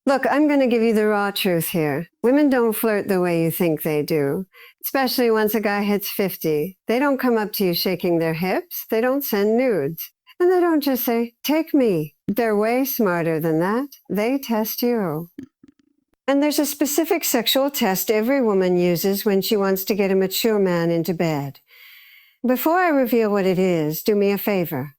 Look, I'm going to give you the raw truth here. Women don't flirt the way you think they do, especially once a guy hits 50. They don't come up to you shaking their hips. They don't send nudes. And they don't just say, take me. They're way smarter than that. They test you. And there's a specific sexual test every woman uses when she wants to get a mature man into bed. Before I reveal what it is, do me a favor.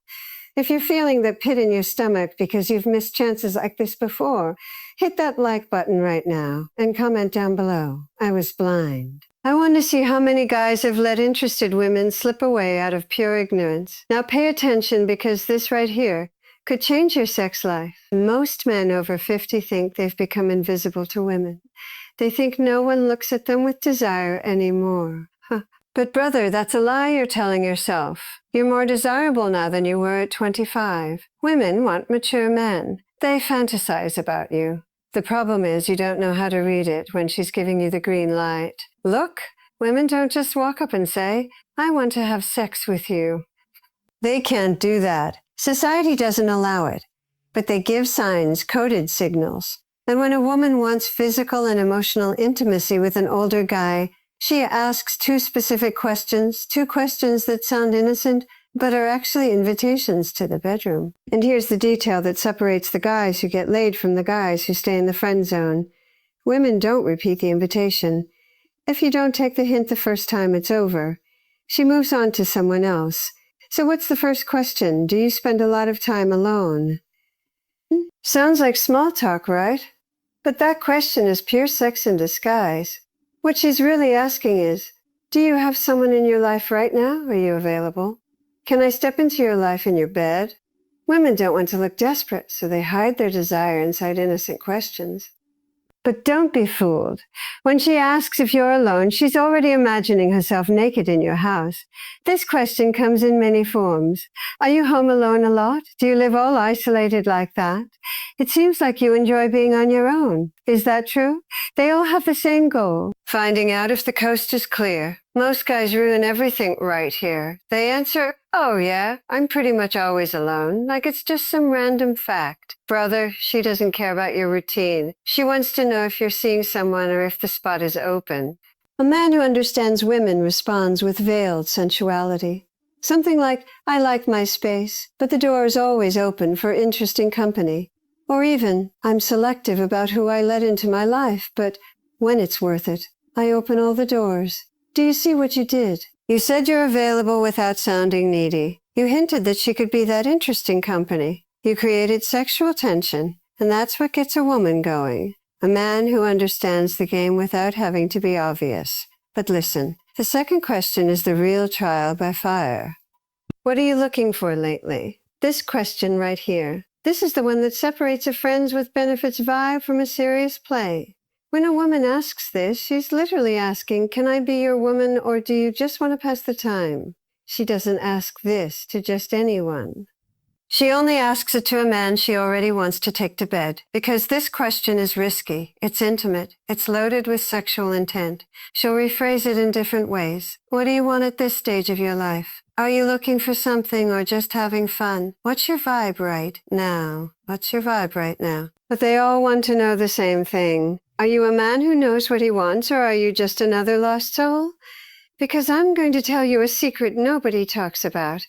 If you're feeling the pit in your stomach because you've missed chances like this before, hit that like button right now and comment down below. I was blind. I want to see how many guys have let interested women slip away out of pure ignorance. Now pay attention, because this right here could change your sex life. Most men over 50 think they've become invisible to women. They think no one looks at them with desire anymore. But brother, that's a lie you're telling yourself. You're more desirable now than you were at 25. Women want mature men. They fantasize about you. The problem is you don't know how to read it when she's giving you the green light. Look, women don't just walk up and say, I want to have sex with you. They can't do that. Society doesn't allow it. But they give signs, coded signals. And when a woman wants physical and emotional intimacy with an older guy, she asks two specific questions, two questions that sound innocent, but are actually invitations to the bedroom. And here's the detail that separates the guys who get laid from the guys who stay in the friend zone. Women don't repeat the invitation. If you don't take the hint the first time, it's over. She moves on to someone else. So what's the first question? Do you spend a lot of time alone? Sounds like small talk, right? But that question is pure sex in disguise. What she's really asking is, do you have someone in your life right now? Are you available? Can I step into your life in your bed? Women don't want to look desperate, so they hide their desire inside innocent questions. But don't be fooled. When she asks if you're alone, she's already imagining herself naked in your house. This question comes in many forms. Are you home alone a lot? Do you live all isolated like that? It seems like you enjoy being on your own. Is that true? They all have the same goal, finding out if the coast is clear. Most guys ruin everything right here. They answer, oh yeah, I'm pretty much always alone, like it's just some random fact. Brother, she doesn't care about your routine. She wants to know if you're seeing someone or if the spot is open. A man who understands women responds with veiled sensuality. Something like, I like my space, but the door is always open for interesting company. Or even, I'm selective about who I let into my life, but when it's worth it, I open all the doors. Do you see what you did? You said you're available without sounding needy. You hinted that she could be that interesting company. You created sexual tension, and that's what gets a woman going. A man who understands the game without having to be obvious. But listen, the second question is the real trial by fire. What are you looking for lately? This question right here. This is the one that separates a friends with benefits vibe from a serious play. When a woman asks this, she's literally asking, can I be your woman, or do you just want to pass the time? She doesn't ask this to just anyone. She only asks it to a man she already wants to take to bed, because this question is risky, it's intimate, it's loaded with sexual intent. She'll rephrase it in different ways. What do you want at this stage of your life? Are you looking for something or just having fun? What's your vibe right now? What's your vibe right now? But they all want to know the same thing. Are you a man who knows what he wants, or are you just another lost soul? Because I'm going to tell you a secret nobody talks about.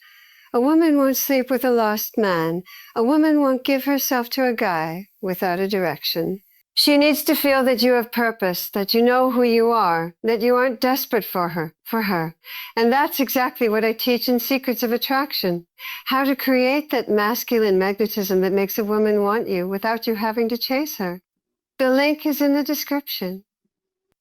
A woman won't sleep with a lost man. A woman won't give herself to a guy without a direction. She needs to feel that you have purpose, that you know who you are, that you aren't desperate for her. And that's exactly what I teach in Secrets of Attraction. How to create that masculine magnetism that makes a woman want you without you having to chase her. The link is in the description.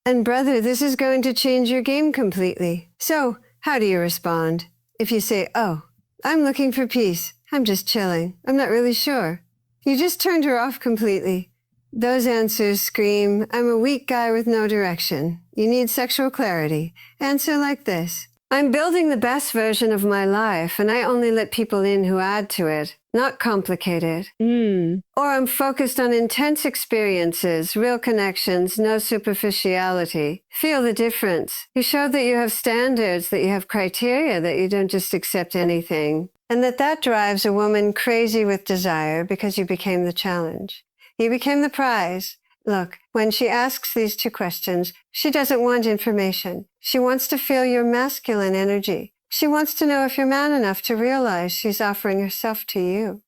And brother, this is going to change your game completely. So, how do you respond? If you say, oh, I'm looking for peace. I'm just chilling. I'm not really sure. You just turned her off completely. Those answers scream, I'm a weak guy with no direction. You need sexual clarity. Answer like this. I'm building the best version of my life, and I only let people in who add to it, not complicate it. Or I'm focused on intense experiences, real connections, no superficiality. Feel the difference. You show that you have standards, that you have criteria, that you don't just accept anything. And that drives a woman crazy with desire because you became the challenge. He became the prize. Look, when she asks these two questions, she doesn't want information. She wants to feel your masculine energy. She wants to know if you're man enough to realize she's offering herself to you.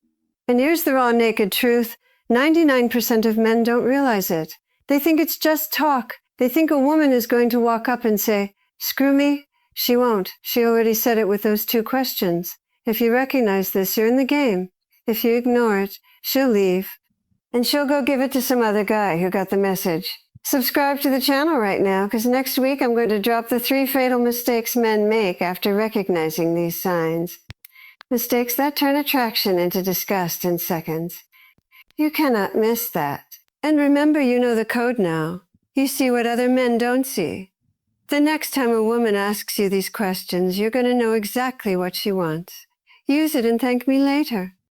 And here's the raw, naked truth. 99% of men don't realize it. They think it's just talk. They think a woman is going to walk up and say, "Screw me." She won't. She already said it with those two questions. If you recognize this, you're in the game. If you ignore it, she'll leave. And she'll go give it to some other guy who got the message. Subscribe to the channel right now, because next week I'm going to drop the 3 fatal mistakes men make after recognizing these signs. Mistakes that turn attraction into disgust in seconds. You cannot miss that. And remember, you know the code now. You see what other men don't see. The next time a woman asks you these questions, you're going to know exactly what she wants. Use it and thank me later.